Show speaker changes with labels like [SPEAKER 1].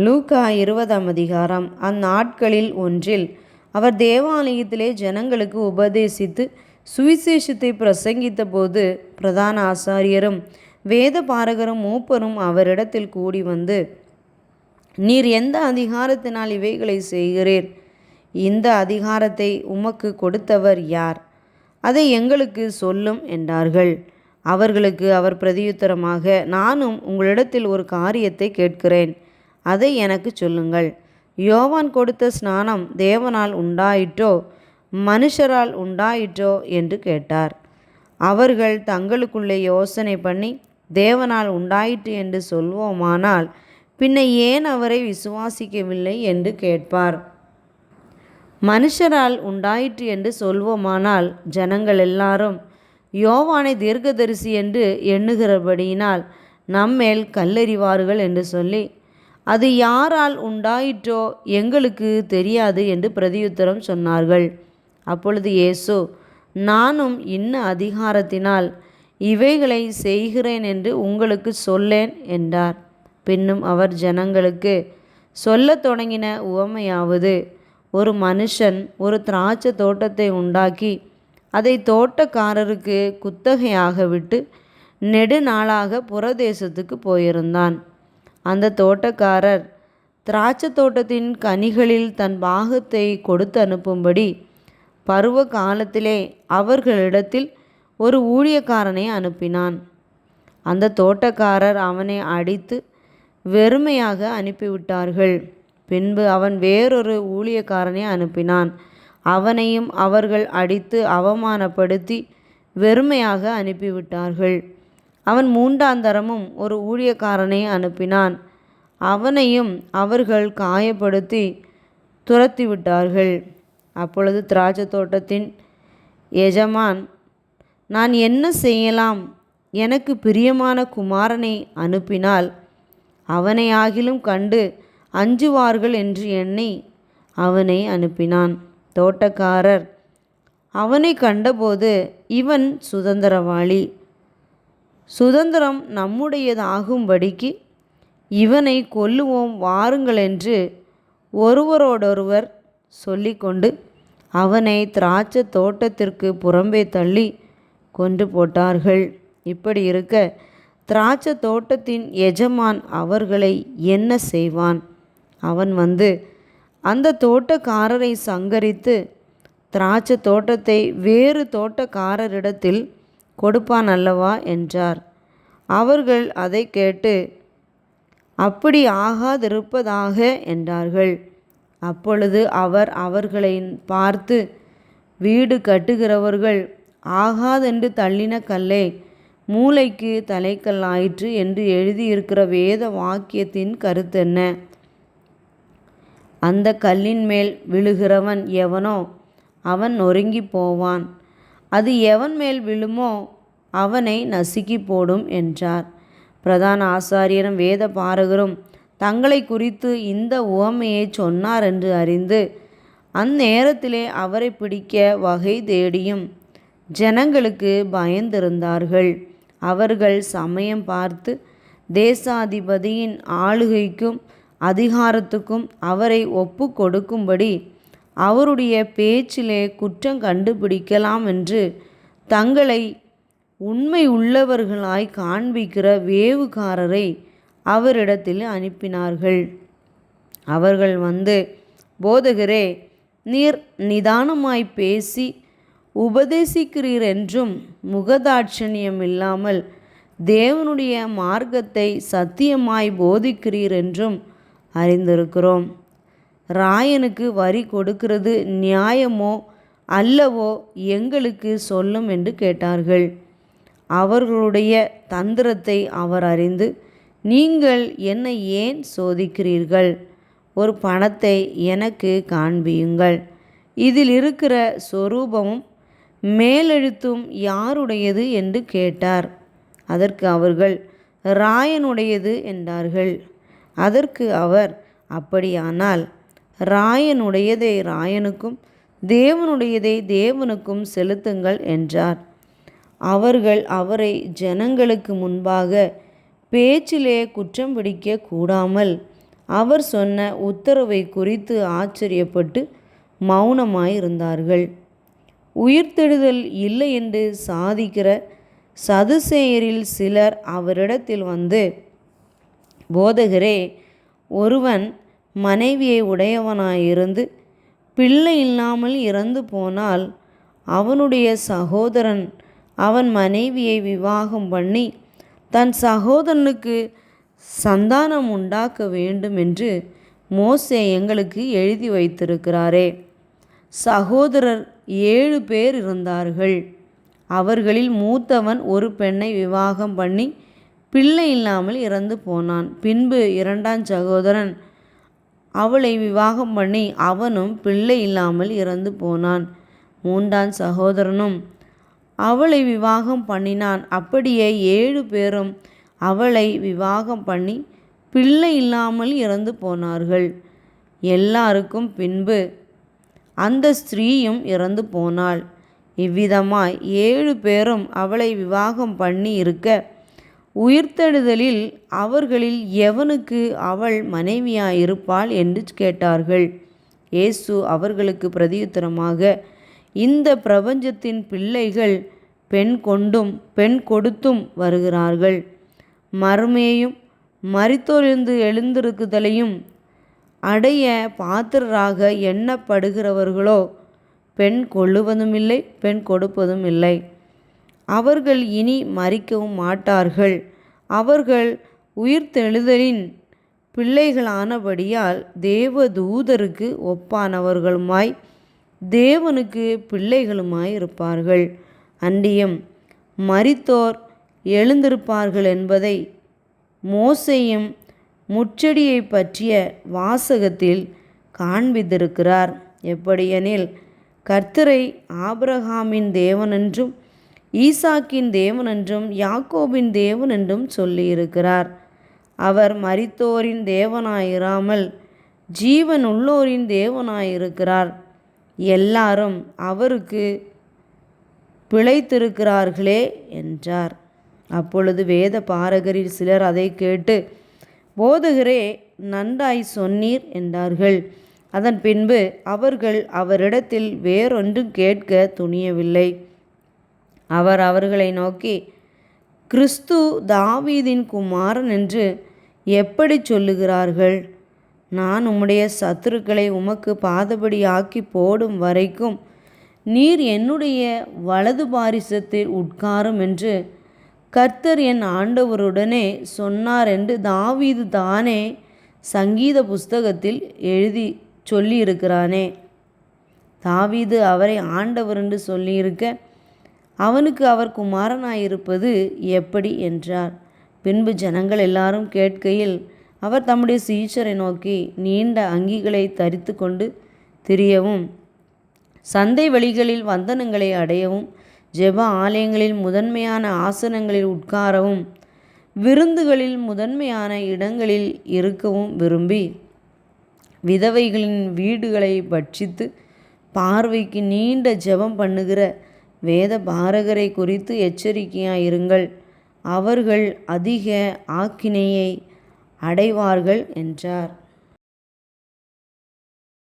[SPEAKER 1] லூக்கா 20ஆம் அதிகாரம். அந்நாட்களில் ஒன்றில் அவர் தேவாலயத்திலே ஜனங்களுக்கு உபதேசித்து சுவிசேஷத்தை பிரசங்கித்த போது பிரதான ஆசாரியரும் வேத பாரகரும் மூப்பரும் அவரிடத்தில் கூடி வந்து, நீர் எந்த அதிகாரத்தினால் இவைகளை செய்கிறீர்? இந்த அதிகாரத்தை உமக்கு கொடுத்தவர் யார்? அதை எங்களுக்கு சொல்லும் என்றார்கள். அவர்களுக்கு அவர் பிரதியுத்தரமாக, நானும் உங்களிடத்தில் ஒரு காரியத்தை கேட்கிறேன், அதை எனக்கு சொல்லுங்கள். யோவான் கொடுத்த ஸ்நானம் தேவனால் உண்டாயிற்றோ மனுஷரால் உண்டாயிற்றோ என்று கேட்டார். அவர்கள் தங்களுக்குள்ளே யோசனை பண்ணி, தேவனால் உண்டாயிற்று என்று சொல்வோமானால் பின்ன ஏன் அவரை விசுவாசிக்கவில்லை என்று கேட்பார். மனுஷரால் உண்டாயிற்று என்று சொல்வோமானால் ஜனங்கள் எல்லாரும் யோவானை தீர்க்கதரிசி என்று எண்ணுகிறபடியினால் நம்மேல் கல்லெறிவார்கள் என்று சொல்லி, அது யாரால் உண்டாயிற்றோ எங்களுக்கு தெரியாது என்று பிரதியுத்தரம் சொன்னார்கள். அப்பொழுது இயேசு, நானும் இன்ன அதிகாரத்தினால் இவைகளை செய்கிறேன் என்று உங்களுக்கு சொல்லேன் என்றார். பின்னும் அவர் ஜனங்களுக்கு சொல்லத் தொடங்கின உவமையாவது, ஒரு மனுஷன் ஒரு திராட்சை தோட்டத்தை உண்டாக்கி அதை தோட்டக்காரருக்கு குத்தகையாக விட்டு நெடுநாளாக புறதேசத்துக்கு போயிருந்தான். அந்த தோட்டக்காரர் திராட்சை தோட்டத்தின் கனிகளில் தன் பாகத்தை கொடுத்து அனுப்பும்படி பருவ காலத்திலே அவர்களிடத்தில் ஒரு ஊழியக்காரனை அனுப்பினான். அந்த தோட்டக்காரர் அவனை அடித்து வெறுமையாக அனுப்பிவிட்டார்கள். பின்பு அவன் வேறொரு ஊழியக்காரனை அனுப்பினான். அவனையும் அவர்கள் அடித்து அவமானப்படுத்தி வெறுமையாக அனுப்பிவிட்டார்கள். அவன் மூன்றாந்தரமும் ஒரு ஊழியக்காரனை அனுப்பினான். அவனையும் அவர்கள் காயப்படுத்தி துரத்திவிட்டார்கள். அப்பொழுது திராட்சை தோட்டத்தின் எஜமான், நான் என்ன செய்யலாம்? எனக்கு பிரியமான குமாரனை அனுப்பினால் அவனை ஆகிலும் கண்டு அஞ்சுவார்கள் என்று எண்ணி அவனை அனுப்பினான். தோட்டக்காரர் அவனை கண்டபோது, இவன் சுதந்திரவாளி, சுதந்திரம் நம்முடையதாகும்படிக்கு இவனை கொல்லுவோம் வாருங்கள் என்று ஒருவரோடொருவர் சொல்லிக்கொண்டு அவனை திராட்சை தோட்டத்திற்கு புறம்பே தள்ளி கொன்று போட்டார்கள். இப்படி இருக்க திராட்சை தோட்டத்தின் எஜமான் அவர்களை என்ன செய்வான்? அவன் வந்து அந்த தோட்டக்காரரை சங்கரித்து திராட்சை தோட்டத்தை வேறு தோட்டக்காரரிடத்தில் கொடுப்பான் அல்லவா என்றார். அவர்கள் அதை கேட்டு, அப்படி ஆகாதிருப்பதாக என்றார்கள். அப்பொழுது அவர் அவர்களை பார்த்து, வீடு கட்டுகிறவர்கள் ஆகாதென்று தள்ளின கல்லே மூலைக்கு தலைக்கல்லாயிற்று என்று எழுதியிருக்கிற வேத வாக்கியத்தின் கருத்தென்ன? அந்த கல்லின் மேல் விழுகிறவன் எவனோ அவன் நொறுங்கி போவான், அது எவன் மேல் விழுமோ அவனை நசுக்கி போடும் என்றார். பிரதான ஆசாரியரும் வேத பாரகரும் தங்களை குறித்து இந்த உவமையை சொன்னார் என்று அறிந்து அந்நேரத்திலே அவரை பிடிக்க வகை தேடியும் ஜனங்களுக்கு பயந்திருந்தார்கள். அவர்கள் சமயம் பார்த்து தேசாதிபதியின் ஆளுகைக்கும் அதிகாரத்துக்கும் அவரை ஒப்பு கொடுக்கும்படி அவருடைய பேச்சிலே குற்றம் கண்டுபிடிக்கலாம் என்று தங்களை உண்மை உள்ளவர்களாய் காண்பிக்கிற வேவுகாரரை அவரிடத்தில் அனுப்பினார்கள். அவர்கள் வந்து, போதகரே, நீர் நிதானமாய் பேசி உபதேசிக்கிறீர் என்றும் முகதாட்சணியம் இல்லாமல் தேவனுடைய மார்க்கத்தை சத்தியமாய் போதிக்கிறீர் என்றும் அறிந்திருக்கிறோம். ராயனுக்கு வரி கொடுக்கிறது நியாயமோ அல்லவோ எங்களுக்கு சொல்லும் என்று கேட்டார்கள். அவர்களுடைய தந்திரத்தை அவர் அறிந்து, நீங்கள் என்னை ஏன் சோதிக்கிறீர்கள்? ஒரு பணத்தை எனக்கு காண்பியுங்கள், இதில் இருக்கிற சொரூபமும் மேலெழுத்தும் யாருடையது என்று கேட்டார். அதற்கு அவர்கள், ராயனுடையது என்றார்கள். அதற்கு அவர், அப்படியானால் ராயனுடையதை ராயனுக்கும் தேவனுடையதை தேவனுக்கும் செலுத்துங்கள் என்றார். அவர்கள் அவரை ஜனங்களுக்கு முன்பாக பேச்சிலே குற்றம் பிடிக்க கூடாமல் அவர் சொன்ன உத்தரவை குறித்து ஆச்சரியப்பட்டு மௌனமாயிருந்தார்கள். உயிர்த்தெழுதல் இல்லை என்று சாதிக்கிற சதுசேயரில் சிலர் அவரிடத்தில் வந்து, போதகரே, ஒருவன் மனைவியை உடையவனாயிருந்து பிள்ளை இல்லாமல் இறந்து போனால் அவனுடைய சகோதரன் அவன் மனைவியை விவாகம் பண்ணி தன் சகோதரனுக்கு சந்தானம் உண்டாக்க வேண்டும் என்று மோசே எங்களுக்கு எழுதி வைத்திருக்கிறாரே. சகோதரர் 7 பேர் இருந்தார்கள். அவர்களில் மூத்தவன் ஒரு பெண்ணை விவாகம் பண்ணி பிள்ளை இல்லாமல் இறந்து போனான். பின்பு 2ஆம் சகோதரன் அவளை விவாகம் பண்ணி அவனும் பிள்ளை இல்லாமல் இறந்து போனான். 3ஆம் சகோதரனும் அவளை விவாகம் பண்ணினான். அப்படியே 7 பேரும் அவளை விவாகம் பண்ணி பிள்ளை இல்லாமல் இறந்து போனார்கள். எல்லாருக்கும் பின்பு அந்த ஸ்திரீயும் இறந்து போனாள். இவ்விதமாய் 7 பேரும் அவளை விவாகம் பண்ணி இருக்க, உயிர்த்தெழுதலில் அவர்களில் எவனுக்கு அவள் மனைவியாயிருப்பாள் என்று கேட்டார்கள். இயேசு அவர்களுக்கு பிரதியுத்தரமாக, இந்த பிரபஞ்சத்தின் பிள்ளைகள் பெண் கொண்டும் பெண் கொடுத்தும் வருகிறார்கள். மறுமையையும் மரித்தோரிலிருந்து எழுந்திருக்குதலையும் அடைய பாத்திரராக எண்ணப்படுகிறவர்களோ பெண் கொள்ளுவதும் இல்லை, பெண் கொடுப்பதும் இல்லை. அவர்கள் இனி மரிக்கவும் மாட்டார்கள். அவர்கள் உயிர்த்தெழுதலின் பிள்ளைகளானபடியால் தேவதூதருக்கு ஒப்பானவர்களுமாய் தேவனுக்கு பிள்ளைகளுமாய் இருப்பார்கள். அன்றியும் மரித்தோர் எழுந்திருப்பார்கள் என்பதை மோசேயும் முச்செடியை பற்றிய வாசகத்தில் காண்பித்திருக்கிறார். எப்படியெனில், கர்த்தரை ஆபிரகாமின் தேவனென்றும் ஈசாக்கின் தேவனென்றும் யாக்கோபின் தேவனென்றும் சொல்லியிருக்கிறார். அவர் மரித்தோரின் தேவனாயிராமல் ஜீவனுள்ளோரின் தேவனாயிருக்கிறார். எல்லாரும் அவருக்கு பிழைத்திருக்கிறார்களே என்றார். அப்பொழுது வேத பாரகரில் சிலர் அதை கேட்டு, போதகரே, நன்றாய் சொன்னீர் என்றார்கள். அதன் பின்பு அவர்கள் அவரிடத்தில் வேறொன்றும் கேட்க துணியவில்லை. அவர் அவர்களை நோக்கி, கிறிஸ்து தாவீதின் குமாரன் என்று எப்படி சொல்லுகிறார்கள்? நான் உம்முடைய சத்துருக்களை உமக்கு பாதபடி ஆக்கி போடும் வரைக்கும் நீர் என்னுடைய வலது பாரிசத்தில் உட்காரும் என்று கர்த்தர் என் ஆண்டவருடனே சொன்னார் என்று தாவீது தானே சங்கீத புஸ்தகத்தில் எழுதி சொல்லியிருக்கிறானே. தாவீது அவரை ஆண்டவர் என்று சொல்லியிருக்க, அவனுக்கு அவர் குமாரனாயிருப்பது எப்படி என்றார். பின்பு ஜனங்கள் எல்லாரும் கேட்கையில் அவர் தம்முடைய சீஷரை நோக்கி, நீண்ட அங்கிகளை தரித்து கொண்டு திரியவும், சந்தை வழிகளில் வந்தனங்களை அடையவும், ஜெப ஆலயங்களில் முதன்மையான ஆசனங்களில் உட்காரவும், விருந்துகளில் முதன்மையான இடங்களில் இருக்கவும் விரும்பி, விதவைகளின் வீடுகளை பட்சித்து பார்வைக்கு நீண்ட ஜெபம் பண்ணுகிற வேத பாரகரை குறித்து எச்சரிக்கையாயிருங்கள். அவர்கள் அதிக ஆக்கினையை அடைவார்கள் என்றார்.